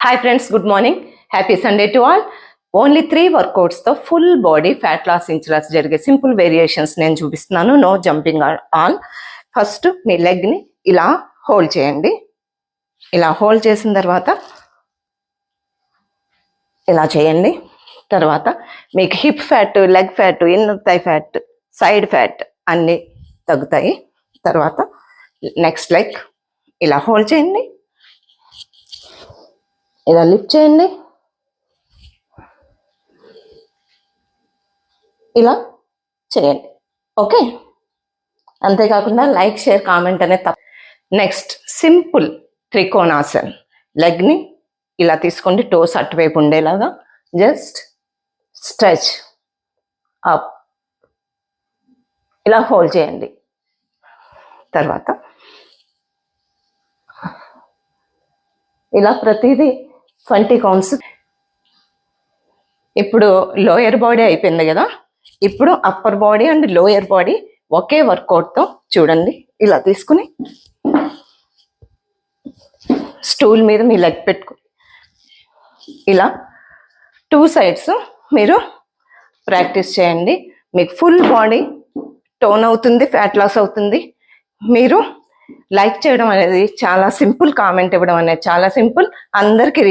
Hi friends, good morning. Happy Sunday to all. Only 3 వర్కౌట్స్తో full body fat loss inch loss జరిగే simple variations నేను చూపిస్తున్నాను. No jumping on. First మీ లెగ్ని ఇలా హోల్డ్ చేయండి. ఇలా హోల్డ్ చేసిన తర్వాత ఇలా చేయండి. తర్వాత మీకు hip fat, leg fat, inner thigh fat, side fat అన్నీ తగ్గుతాయి. తర్వాత నెక్స్ట్ లెగ్ ఇలా హోల్డ్ చేయండి. ఇలా లిఫ్ట్ చేయండి. ఇలా చేయండి. ఓకే, అంతేకాకుండా లైక్, షేర్, కామెంట్ అనేది తప్ప. Next simple trikonasan. లెగ్ని ఇలా తీసుకోండి, టోస్ అటువైపు ఉండేలాగా. జస్ట్ స్ట్రెచ్ అప్, ఇలా హోల్డ్ చేయండి. తర్వాత ఇలా ప్రతిదీ 20 కౌంట్స్. ఇప్పుడు లోయర్ బాడీ అయిపోయింది కదా, ఇప్పుడు upper body and lower body ఒకే వర్కౌట్తో చూడండి. ఇలా తీసుకుని స్టూల్ మీద మీ లెగ్ పెట్టుకుని ఇలా 2 సైడ్స్ మీరు ప్రాక్టీస్ చేయండి. మీకు ఫుల్ బాడీ టోన్ అవుతుంది, ఫ్యాట్ లాస్ అవుతుంది. మీరు లైక్ చేయడం అనేది చాలా సింపుల్, కామెంట్ ఇవ్వడం అనేది చాలా సింపుల్. అందరికీ